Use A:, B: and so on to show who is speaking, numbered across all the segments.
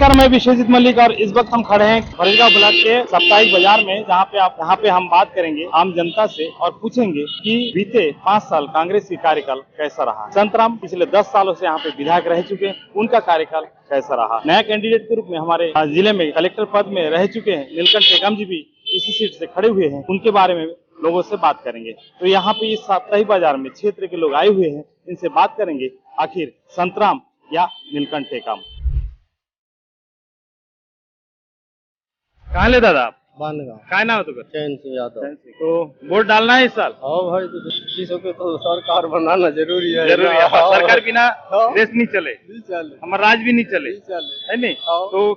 A: मैं विश्वजीत मलिक और इस वक्त हम खड़े हैं फरीदाबाद ब्लॉक के साप्ताहिक बाजार में, जहाँ पे हम बात करेंगे आम जनता से और पूछेंगे कि बीते 5 साल कांग्रेस की कार्यकाल कैसा रहा। संतराम पिछले 10 सालों से यहाँ पे विधायक रह चुके हैं, उनका कार्यकाल कैसा रहा। नया कैंडिडेट के रूप में हमारे जिले में कलेक्टर पद में रह चुके हैं नीलकंठ टेकाम जी भी इसी सीट से खड़े हुए हैं, उनके बारे में लोगों से बात करेंगे। तो यहाँ पे इस साप्ताहिक बाजार में क्षेत्र के लोग आए हुए हैं, इनसे बात करेंगे आखिर संतराम या नीलकंठ टेकाम। कहाँ ले दादा आप?
B: बांधगांव।
A: काय नाव तुझं?
B: चैन सिंह यादव।
A: तो वोट डालना है इस साल?
B: हाँ भाई, तो चीजों पे तो सरकार बनाना जरूरी है।
A: जरूरी है। सरकार बिना देश नहीं चले, हमारा राज भी नहीं चले, है नहीं? तो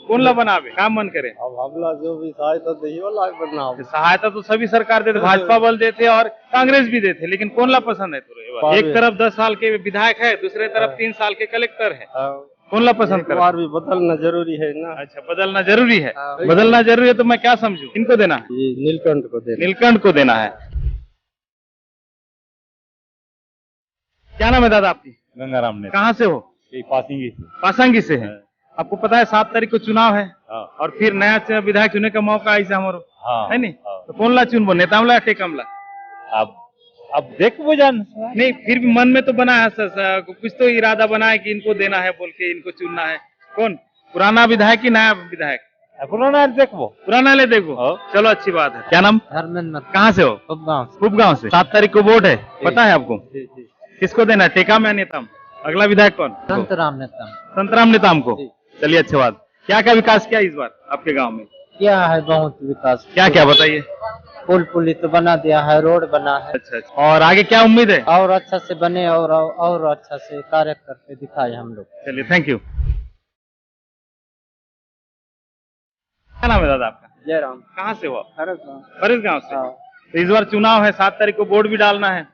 A: कौन ला बनावे, काम मन करे?
B: अब हमला जो भी सहायता दे वाला बनना।
A: सहायता तो सभी सरकार देते, भाजपा बल देते और कांग्रेस भी देते, लेकिन कौन ला पसंद है तुझे? एक तरफ 10 साल के विधायक है, दूसरे तरफ 3 साल के कलेक्टर है, कौन ला पसंद कर?
B: बार भी बदलना जरूरी है ना।
A: अच्छा, बदलना जरूरी है। बदलना जरूरी है तो मैं क्या समझूं, किनको देना है?
B: नीलकंठ को देना।
A: नीलकंठ को देना है। क्या नाम है दादा आपकी?
C: गंगाराम ने।
A: कहाँ से हो?
C: पासिंगी से।
A: पासंगी से है। आपको पता है 7 तारीख को चुनाव है और फिर नया विधायक चुने का मौका ऐसा हमारा है नहीं? तो कौन ला चुनबो, नेताम ला टेकाम ला?
C: अब देखो जान
A: नहीं, फिर भी मन में तो बना है कुछ तो इरादा बना है कि इनको देना है बोल के, इनको चुनना है। कौन, पुराना विधायक की नया विधायक?
C: पुराना देखो,
A: पुराना ले देखो। चलो अच्छी बात है। क्या नाम?
B: धर्मेंद्र।
A: कहाँ से हो? उपगांव से। 7 तारीख को वोट है, पता है आपको? किसको देना है, टेकाम या नेताम? अगला विधायक कौन?
B: संतराम नेताम।
A: संतराम नेताम को। चलिए अच्छी बात। क्या क्या विकास किया इस बार आपके गाँव में?
B: क्या है, बहुत विकास।
A: क्या क्या बताइए।
B: पुल तो बना दिया है, रोड बना है।
A: अच्छा। और आगे क्या उम्मीद है?
B: और अच्छा से बने और अच्छा से कार्य करके दिखाए हम लोग।
A: चलिए, थैंक यू। क्या नाम है दादा आपका?
B: जयराम।
A: कहाँ से हो आप?
B: फरीदाबाद
A: गाँव से। तो इस बार चुनाव है, 7 तारीख को वोट भी डालना है,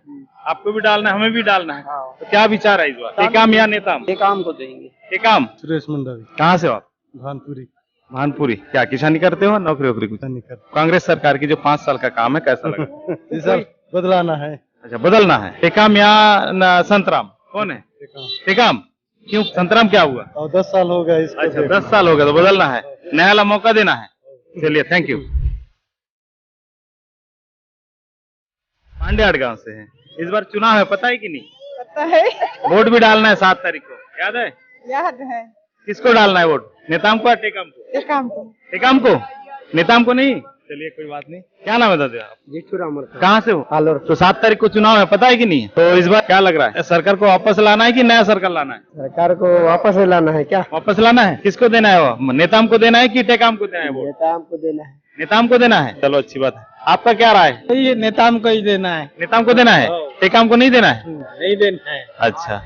A: आपको भी डालना है, हमें भी डालना है। तो क्या विचार है इस बार, टेकाम या नेताम?
B: टेकाम को देंगे।
A: टेकाम।
B: सुरेश मंडल।
A: कहाँ से हो आप?
B: भानपुरी।
A: क्या किसानी करते हो, नौकरी वोकरी कुछ नहीं करते? कांग्रेस सरकार की जो 5 साल का काम है कैसा लगा?
B: सर बदलाना है।
A: अच्छा, बदलना है। टेकाम या संतराम, कौन है? टेकाम। क्यों, संतराम क्या हुआ?
B: 10 साल हो गए इसको।
A: अच्छा, 10 साल हो गए तो बदलना है, नया वाला मौका देना है। चलिए, थैंक यू। पांडेहाट गांव से है। इस बार चुनाव है, पता है कि नहीं?
D: पता है।
A: वोट भी डालना है 7 तारीख को, याद है?
D: याद है।
A: किसको डालना है वोट, नेताम को या टेकाम को?
D: टेकाम को।
A: टेकाम को, नेताम को नहीं। चलिए, कोई बात नहीं। क्या नाम है दादा आप?
B: जीठूराम।
A: कहाँ से हो?
B: हालोर।
A: तो 7 तारीख को चुनाव है, पता है कि नहीं? तो इस बार क्या लग रहा है, सरकार को वापस लाना है कि नया सरकार लाना है?
B: सरकार को वापस लाना है। क्या
A: वापस लाना है? किसको देना है वो, नेताम को देना है कि टेकाम को देना है वोट?
B: नेताम को देना है।
A: नेताम को देना है। चलो अच्छी बात है। आपका क्या राय है?
B: ये नेताम को ही देना है।
A: नेताम को देना है, टेकाम को नहीं देना है?
B: नहीं देना है।
A: अच्छा।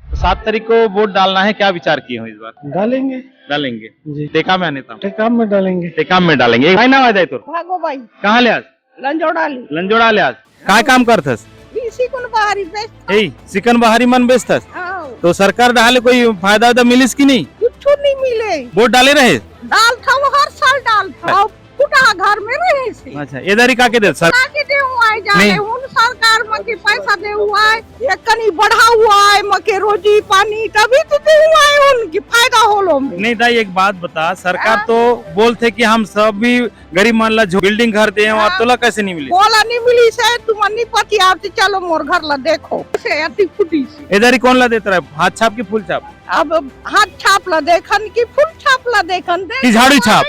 A: 7 तारीख को वोट डालना है, क्या विचार किए हो इस बार?
B: डालेंगे।
A: डालेंगे
B: जी।
A: टेकाम या नेताम?
B: टेकाम में डालेंगे।
A: टेकाम में डालेंगे। काय नाव आहे तो?
D: भागो बाई।
A: कहाँ ले आज?
D: लंजोडाली।
A: लंजोडा ले आज। काय काम करतस?
D: सिकुन बाहरी बेस्ट।
A: हे, चिकन बहारी मन बेचतस?
D: हाँ।
A: तो सरकार डाले कोई फायदा वायदा मिलिस की नहीं?
D: कुछ नहीं मिले।
A: वोट डाले रहे?
D: दाल था वो हर साल डाल था। फुटा घर में रहे से।
A: अच्छा, इधर ही काके दे सर?
D: काके दे हुआ है जाने
A: नहीं।
D: उन सरकार मके पैसा दे हुआ है, एक कनी बढ़ा हुआ है मके रोजी पानी, तभी तो दे हुआ है उनकी फायदा होलो में।
A: नहीं दाई, एक बात बता, सरकार तो बोलते कि हम सब भी गरीब मान ला जो बिल्डिंग घर दे और तोला कैसे नहीं मिली?
D: बोला नहीं मिली से तुम नहीं पति आती, चलो मोर घर ला देखो से अति फुटी से।
A: इधर ही कौन ला देता है, हाथ छाप की फूल छाप?
D: अब हाथ छाप ला देखन की फुल छाप ला देखन दे
A: कि झाड़ू छाप?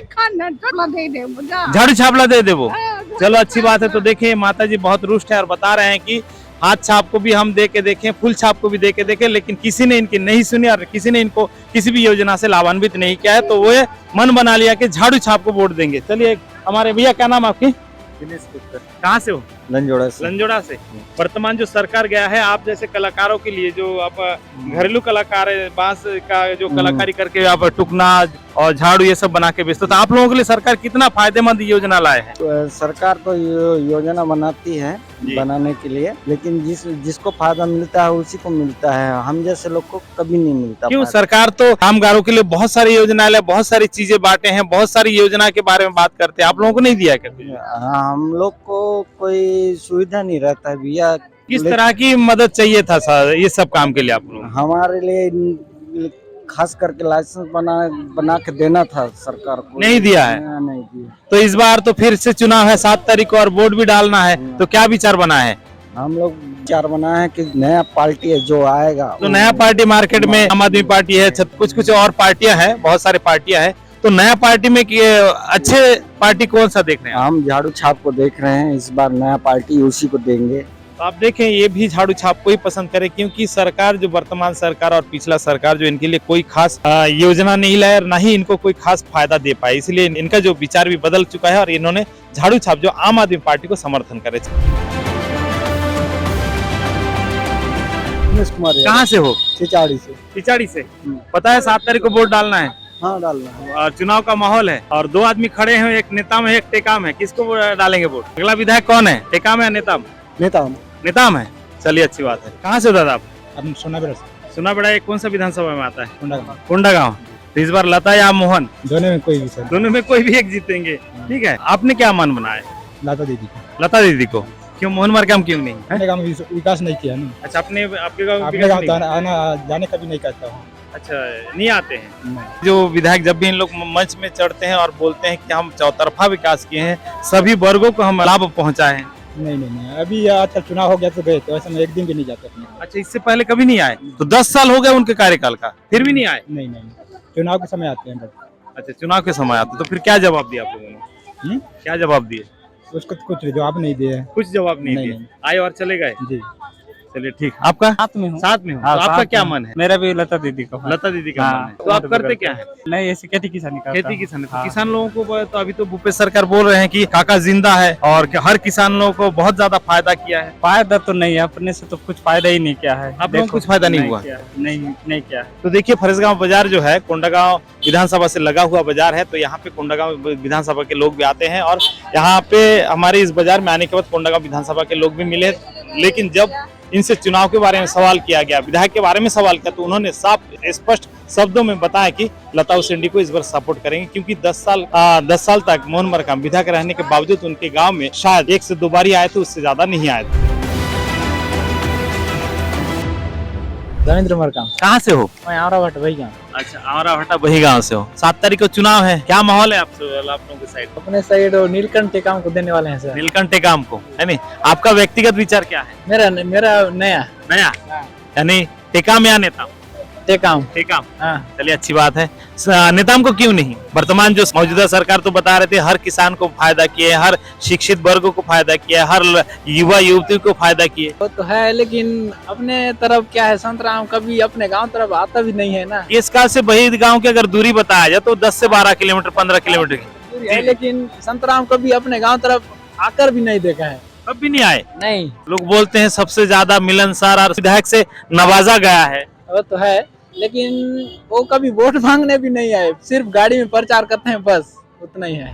D: दे दे
A: झाड़ू छाप ला दे वो। चलो अच्छी बात है। तो देखिए माता जी बहुत रुष्ट है और बता रहे हैं कि हाथ छाप को भी हम दे के देखें, फुल छाप को भी दे के देखें, लेकिन किसी ने इनकी नहीं सुनी और किसी ने इनको किसी भी योजना से लाभान्वित नहीं किया है। तो वो मन बना लिया कि झाड़ू छाप को वोट देंगे। चलिए, हमारे भैया क्या नाम आपकी? कहाँ से हो?
B: लंजोड़ा से।
A: लंजोड़ा से। वर्तमान जो सरकार गया है, आप जैसे कलाकारों के लिए जो आप घरेलू कलाकार है, बांस का जो कलाकारी करके आप टुकना और झाड़ू ये सब बना के बेचता। तो आप लोगों के लिए सरकार कितना फायदेमंद योजना लाए हैं?
B: तो सरकार तो योजना बनाती है
A: जी।
B: बनाने के लिए, लेकिन जिसको फायदा मिलता है उसी को मिलता है, हम जैसे लोग को कभी नहीं मिलता।
A: क्यों?
B: फायदा।
A: सरकार तो कामगारों के लिए बहुत सारी योजना लाए, बहुत सारी चीजें बांटे हैं, बहुत सारी योजना के बारे में बात करते हैं। आप लोगों को नहीं दिया क्या कुछ?
B: हाँ, हम लोग को कोई सुविधा नहीं रहता है भैया।
A: किस तरह की मदद चाहिए था सर ये सब काम के लिए आप लोग?
B: हमारे लिए खास करके लाइसेंस बना के देना था सरकार को,
A: नहीं दिया है।
B: नहीं दिया।
A: तो इस बार तो फिर से चुनाव है 7 तारीख को और वोट भी डालना है, तो क्या विचार बना है?
B: हम लोग विचार बना है कि नया पार्टी है जो आएगा,
A: तो नया पार्टी मार्केट में आम आदमी पार्टी है, कुछ और पार्टियां हैं, बहुत सारी पार्टियां हैं। तो नया पार्टी में अच्छे पार्टी कौन सा देख रहे हैं?
B: हम झाड़ू छाप को देख रहे हैं, इस बार नया पार्टी उसी को देंगे।
A: तो आप देखें ये भी झाड़ू छाप को ही पसंद करे, क्योंकि सरकार जो वर्तमान सरकार और पिछला सरकार जो इनके लिए कोई खास योजना नहीं लाए और ना ही इनको कोई खास फायदा दे पाए, इसलिए इनका जो विचार भी बदल चुका है और इन्होंने झाड़ू छाप जो आम आदमी पार्टी को समर्थन करे। कहाँ से हो?
B: चिचाड़ी से।
A: पिछाड़ी से। पता है 7 तारीख को वोट डालना है
B: हाँ, डालना है।
A: और चुनाव का माहौल है और 2 आदमी खड़े हैं, एक नेताम है एक टेकाम है। किसको डालेंगे वोट? अगला विधायक कौन है, टेकाम है नेताम? नेताम है। चलिए अच्छी बात है। कहाँ से हो दादा आप? सुना बड़ा एक कौन सा विधानसभा में आता है? कोंडागांव। तो इस बार लता या मोहन?
B: दोनों में कोई भी सर।
A: दोनों में कोई भी एक जीतेंगे। ठीक है, आपने क्या मन बनाया?
B: लता दीदी को।
A: लता दीदी को क्यों? मोहन मरकाम क्यों नहीं?
B: अपने गाँव में विकास नहीं किया ना।
A: अच्छा, आपके गाँव
B: अपने गाँव आना जाने का भी नहीं करता हूँ।
A: अच्छा, नहीं आते हैं। जो विधायक जब भी इन लोग मंच में चढ़ते हैं और बोलते हैं कि हम चौतरफा विकास किए हैं, सभी वर्गों को हम लाभ पहुंचाए हैं।
B: नहीं, अभी अच्छा चुनाव हो गया तो गए, तो ऐसे में एक दिन भी नहीं जाते अपने।
A: अच्छा, इससे पहले कभी नहीं आए? तो 10 साल हो गए उनके कार्यकाल का, फिर भी नहीं आए?
B: नहीं, चुनाव के समय आते हैं बस।
A: अच्छा, चुनाव के समय आते। तो फिर क्या जवाब दिया आप लोगों ने? क्या जवाब दिए?
B: उसको कुछ जवाब नहीं दिए।
A: कुछ जवाब नहीं दिए, आए और चले गए।
B: जी,
A: चलिए ठीक। आपका?
B: साथ में हूँ।
A: साथ में हूँ।
B: हाँ,
A: तो आपका
B: साथ
A: क्या
B: में।
A: मन है?
B: मेरा भी लता दीदी को।
A: लता दीदी का
B: हाँ,
A: मन है। तो आप करते क्या है?
B: नहीं, ऐसे खेती किसानी करता
A: खेती
B: हूँ।
A: किसान।
B: हाँ।
A: किसान लोगों को तो अभी तो भूपेश सरकार बोल रहे हैं कि काका जिंदा है और हर किसान लोगों को बहुत ज्यादा फायदा किया है।
B: फायदा तो नहीं है, अपने से तो कुछ फायदा ही नहीं किया है।
A: आप लोगों को कुछ फायदा नहीं हुआ?
B: नहीं किया।
A: तो देखिए, फरसगांव बाजार जो है कोंडागांव विधानसभा से लगा हुआ बाजार है। तो यहाँ पे कोंडागांव विधानसभा के लोग भी आते हैं और यहाँ पे हमारे इस बाजार में आने के बाद कोंडागांव विधानसभा के लोग भी मिले। लेकिन जब इनसे चुनाव के बारे में सवाल किया गया, विधायक के बारे में सवाल किया, तो उन्होंने साफ स्पष्ट शब्दों में बताया कि लता उसेंडी को इस बार सपोर्ट करेंगे, क्योंकि 10 साल तक मोहन मरकाम विधायक रहने के बावजूद उनके गांव में शायद 1 से 2 बार ही आए थे, उससे ज्यादा नहीं आए थे।
B: धर्मेंद्र मरकाम।
A: कहाँ से हो?
B: मैं आवराभट्ट वही गाँव।
A: अच्छा, आवराभट्टा वही गाँव से हो। 7 तारीख को चुनाव है, क्या माहौल है आप लोगों के साइड?
B: अपने साइड नीलकंठ टेकाम को देने वाले हैं सर।
A: नीलकंठ टेकाम को, है नहीं? आपका व्यक्तिगत विचार क्या है?
B: मेरा नया
A: यानी टेकाम या नेताम?
B: टेकाम।
A: हाँ, चलिए अच्छी बात है। नेताम को क्यों नहीं? वर्तमान जो मौजूदा सरकार तो बता रहे थे हर किसान को फायदा किए, हर शिक्षित वर्गों को फायदा किया, हर युवा युवती को फायदा किए।
B: वो तो है, लेकिन अपने तरफ क्या है, संतराम कभी अपने गांव तरफ आता भी नहीं है ना।
A: इस काल से वही गांव की अगर दूरी बताया जाए तो 10 से 12 किलोमीटर 15 किलोमीटर की
B: है, लेकिन संतराम कभी अपने गांव तरफ आकर भी नहीं देखा है।
A: कब भी नहीं आए।
B: नहीं,
A: लोग बोलते हैं सबसे ज्यादा मिलनसार और विधायक से नवाजा गया है।
B: वो तो है, लेकिन वो कभी वोट मांगने भी नहीं आए, सिर्फ गाड़ी में प्रचार करते हैं, बस उतना ही है।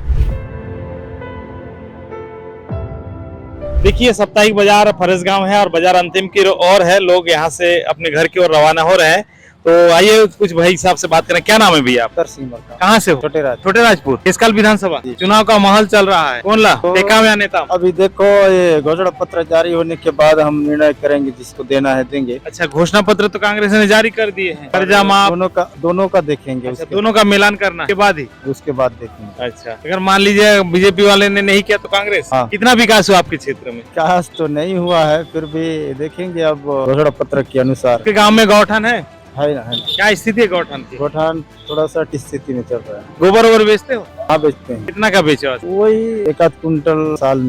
A: देखिए, साप्ताहिक बाजार फरसगांव है और बाजार अंतिम की ओर है। लोग यहाँ से अपने घर की ओर रवाना हो रहे हैं। तो आइए कुछ भाई साहब से बात करें। क्या नाम है भैया? कहाँ से हो? छोटे राजपुर। इस काल विधानसभा चुनाव का माहौल चल रहा है, कौन ला टेकाम या नेताम?
B: अभी देखो, ये घोषणा पत्र जारी होने के बाद हम निर्णय करेंगे, जिसको देना है देंगे।
A: अच्छा, घोषणा पत्र तो कांग्रेस ने जारी कर दिए हैं, कर्जा माफ
B: दोनों का देखेंगे।
A: अच्छा, दोनों का मिलान करना के बाद ही
B: उसके बाद देखेंगे।
A: अच्छा, अगर मान लीजिए बीजेपी वाले ने नहीं किया तो कांग्रेस?
B: हाँ।
A: कितना विकास हुआ आपके क्षेत्र में?
B: विकास तो नहीं हुआ है, फिर भी देखेंगे अब घोषणा पत्र के अनुसार।
A: आपके गाँव में गौठान है
B: है ना।
A: क्या स्थिति है गौठान की?
B: गौठान थोड़ा सा स्थिति में चल रहा है।
A: गोबर वोबर बेचते हो?
B: हाँ, बेचते हैं।
A: कितना का बेचे हो?
B: वही 1 आध कुंटल साल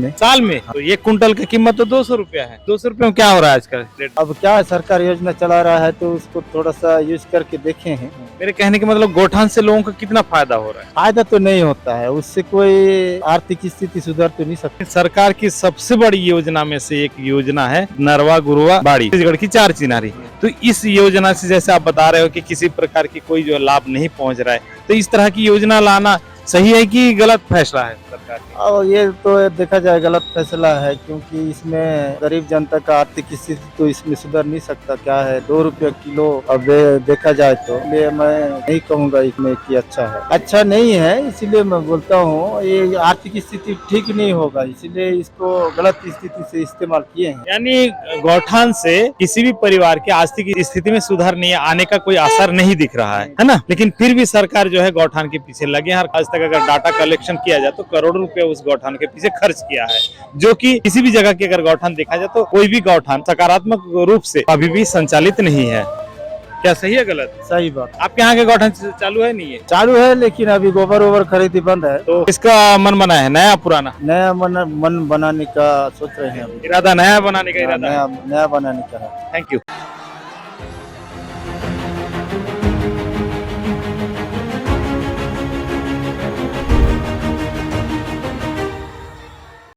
B: में। तो
A: 1 कुंटल की कीमत तो 200 रुपया है। 200 रुपये में क्या हो रहा है आजकल रेट?
B: अब क्या है, सरकार योजना चला रहा है तो उसको थोड़ा सा यूज करके देखे हैं।
A: मेरे कहने के मतलब गौठान से लोगों को कितना फायदा हो रहा है?
B: फायदा तो नहीं होता है, उससे कोई आर्थिक स्थिति सुधर तो नहीं सकती।
A: सरकार की सबसे बड़ी योजना में से एक योजना है नरवा गुरुआ बाड़ी, छत्तीसगढ़ की 4 चिनारी। तो इस योजना से जैसे आप बता रहे हो कि किसी प्रकार की कोई जो लाभ नहीं पहुंच रहा है, तो इस तरह की योजना लाना सही है कि गलत फैसला है सरकार का?
E: और ये तो देखा जाए गलत फैसला है, क्योंकि इसमें गरीब जनता का आर्थिक स्थिति तो इसमें सुधर नहीं सकता। क्या है 2 रुपये किलो, अब देखा जाए तो इसलिए मैं नहीं कहूँगा इसमें कि अच्छा है, अच्छा नहीं है। इसीलिए मैं बोलता हूँ ये आर्थिक स्थिति ठीक नहीं होगा, इसीलिए इसको गलत स्थिति से इस्तेमाल किए हैं।
A: यानी गौठान से किसी भी परिवार की आर्थिक स्थिति में सुधार नहीं आने का कोई असर नहीं दिख रहा है ना? लेकिन फिर भी सरकार जो है गौठान के पीछे लगे हैं। आज तक अगर डाटा कलेक्शन किया जाए तो करोड़ों रुपए उस गौठान के पीछे खर्च किया है, जो कि किसी भी जगह की अगर गौठान देखा जाए तो कोई भी गौठान सकारात्मक रूप से अभी भी संचालित नहीं है। क्या सही है गलत?
E: सही बात।
A: आपके यहाँ के गौठान चालू है नहीं है?
E: चालू है, लेकिन अभी गोबर वोबर खरीदी बंद है।
A: तो इसका मन बना है नया पुराना?
E: नया मन बनाने का सोच रहे हैं अभी।
A: इरादा नया बनाने का इरादा है?
E: नया बनाने का है।
A: Thank you.